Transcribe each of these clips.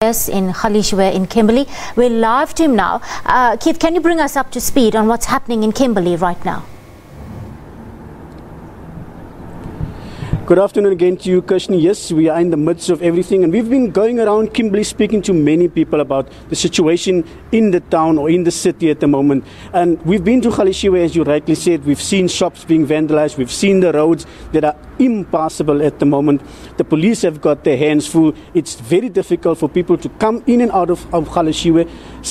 Yes, in Galeshewe in Kimberley. We're live to him now. Keith, can you bring us up to speed on what's happening in Kimberley right now? Good afternoon again to you, Kirshni. Yes, we are in the midst of everything, and we've been going around Kimberley speaking to many people about the situation in the town or in the city at the moment. And we've been to Galeshewe, as you rightly said. We've seen shops being vandalized. We've seen the roads that are impassable at the moment. The police have got their hands full. It's very difficult for people to come in and out of Galeshewe.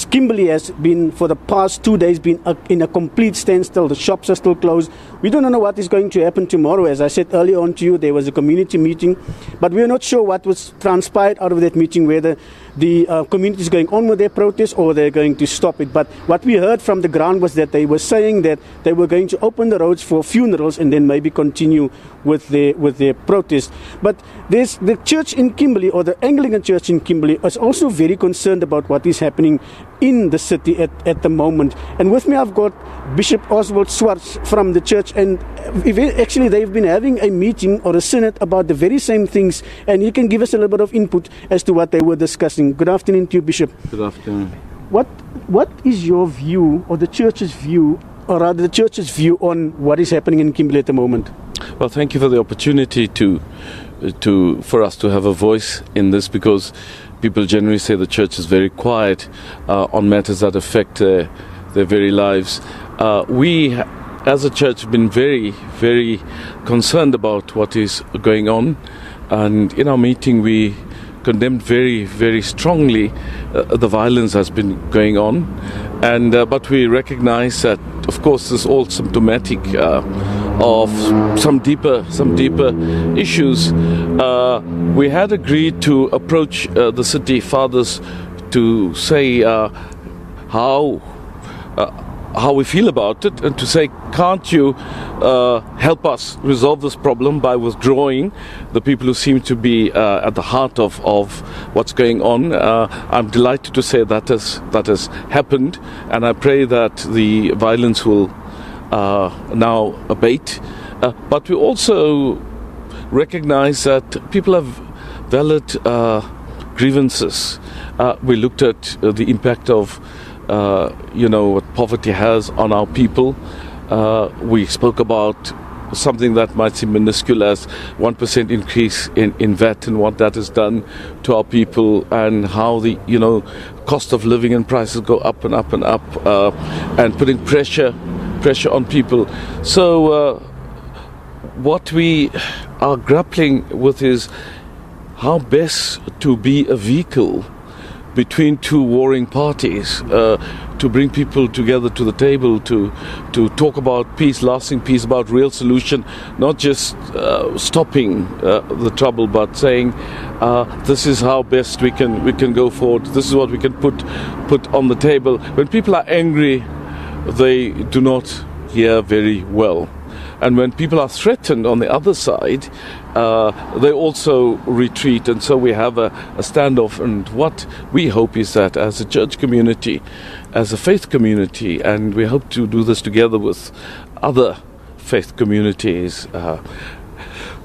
Kimberley has been, for the past 2 days, been in a complete standstill. The shops are still closed. We don't know what is going to happen tomorrow. As I said earlier on to you, there was a community meeting, but we are not sure what was transpired out of that meeting, whether the community is going on with their protest or they're going to stop it. But what we heard from the ground was that they were saying that they were going to open the roads for funerals and then maybe continue with their protest. But there's the church in Kimberley, or the Anglican church in Kimberley, is also very concerned about what is happening in the city at the moment. And with me I've got Bishop Oswald Swartz from the church, and actually they've been having a meeting or a synod about the very same things, and he can give us a little bit of input as to what they were discussing. Good afternoon to you, Bishop. Good afternoon. What is your view, or the church's view, or rather the church's view on what is happening in Kimberley at the moment? Well, thank you for the opportunity for us to have a voice in this, because people generally say the church is very quiet on matters that affect their very lives. We, as a church, have been very, very concerned about what is going on, and in our meeting we condemned very, very strongly the violence that's been going on, and but we recognize that, of course, this is all symptomatic of some deeper issues. We had agreed to approach the city fathers to say how we feel about it, and to say, can't you help us resolve this problem by withdrawing the people who seem to be at the heart of what's going on. I'm delighted to say that has happened, and I pray that the violence will now abate. But we also recognize that people have valid grievances. We looked at the impact of what poverty has on our people. We spoke about something that might seem minuscule as 1% increase in VAT, and what that has done to our people, and how the cost of living and prices go up and up and up, and putting pressure on people. So what we are grappling with is how best to be a vehicle between two warring parties, to bring people together to the table, to talk about peace, lasting peace, about real solution, not just stopping the trouble, but saying this is how best we can go forward. This is what we can put on the table. When people are angry, they do not hear very well. And when people are threatened on the other side, they also retreat, and so we have a standoff. And what we hope is that, as a church community, as a faith community, and we hope to do this together with other faith communities,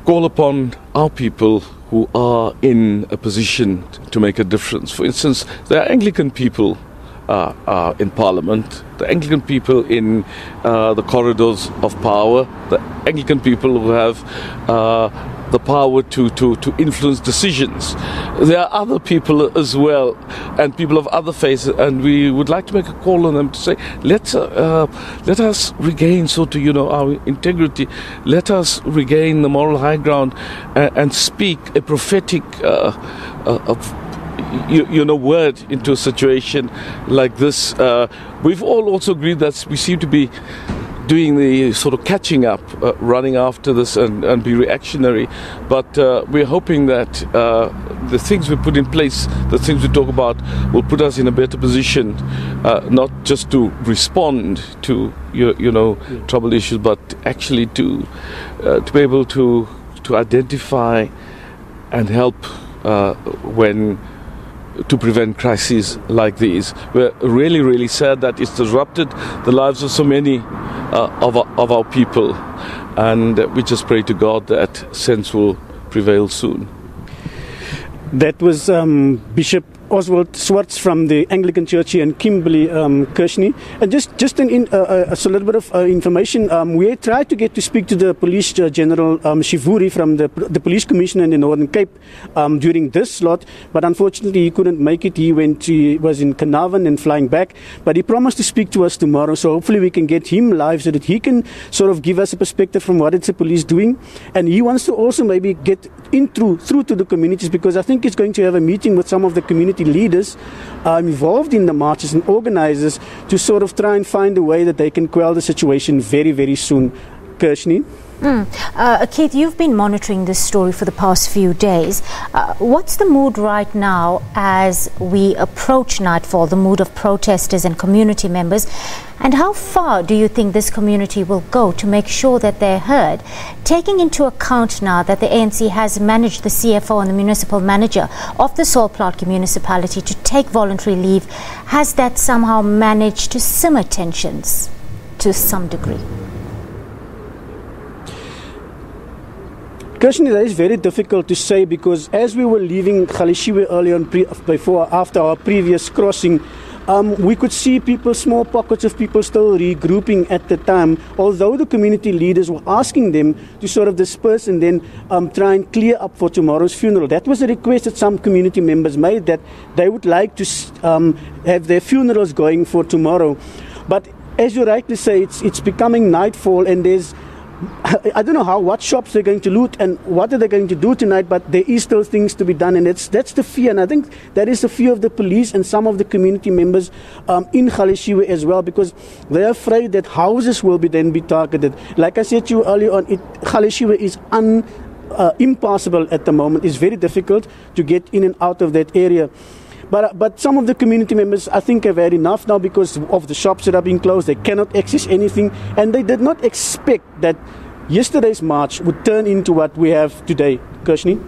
call upon our people who are in a position to make a difference. For instance, there are Anglican people in Parliament, the Anglican people in the corridors of power, the Anglican people who have the power to influence decisions. There are other people as well, and people of other faiths, and we would like to make a call on them to say, let us regain our integrity. Let us regain the moral high ground, and speak a prophetic word into a situation like this. We've all also agreed that we seem to be doing the sort of catching up, running after this and be reactionary, but we're hoping that the things we put in place, the things we talk about, will put us in a better position, not just to respond to trouble issues, but actually to be able to identify and help to prevent crises like these. We're really, really sad that it's disrupted the lives of so many of our people, and we just pray to God that sense will prevail soon. That was Bishop Oswald Swartz from the Anglican Church here in Kimberley, Kirshni. And just a little bit of information. We tried to get to speak to the Police General Shivuri from the Police Commissioner in the Northern Cape during this slot, but unfortunately he couldn't make it. He was in Carnarvon and flying back, but he promised to speak to us tomorrow, so hopefully we can get him live so that he can sort of give us a perspective from what it's the police doing. And he wants to also maybe get through to the communities, because I think he's going to have a meeting with some of the community leaders involved in the marches and organizers to sort of try and find a way that they can quell the situation very, very soon. Kirshni? Keith, you've been monitoring this story for the past few days. What's the mood right now as we approach nightfall, the mood of protesters and community members? And how far do you think this community will go to make sure that they're heard, taking into account now that the ANC has managed the CFO and the municipal manager of the Plaatje Municipality to take voluntary leave? Has that somehow managed to simmer tensions to some degree? Kirshni, that is very difficult to say, because as we were leaving Galeshewe earlier on, after our previous crossing, we could see people, small pockets of people still regrouping at the time, although the community leaders were asking them to sort of disperse and then try and clear up for tomorrow's funeral. That was a request that some community members made, that they would like to have their funerals going for tomorrow. But as you rightly say, it's becoming nightfall, and I don't know what shops they're going to loot and what are they going to do tonight, but there is still things to be done, and that's the fear. And I think that is the fear of the police and some of the community members in Galeshewe as well, because they're afraid that houses will then be targeted. Like I said to you earlier on, Galeshewe is impassable at the moment. It's very difficult to get in and out of that area. But some of the community members, I think, have had enough now because of the shops that are being closed. They cannot access anything, and they did not expect that yesterday's march would turn into what we have today. Kirshni?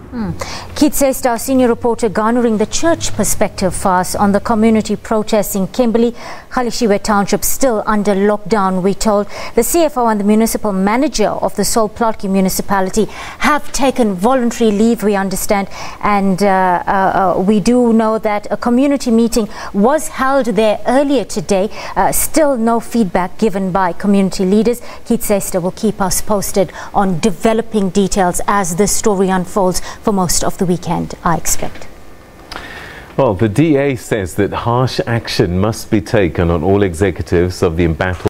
Keith Sayster, our senior reporter, garnering the church perspective for us on the community protests in Kimberley. Galeshewe Township still under lockdown, we're told. The CFO and the municipal manager of the Plaatje Municipality have taken voluntary leave, we understand. And we do know that a community meeting was held there earlier today. Still no feedback given by community leaders. Keith Sayster will keep us posted on developing details as this story unfolds for most of the weekend, I expect. Well, the DA says that harsh action must be taken on all executives of the embattled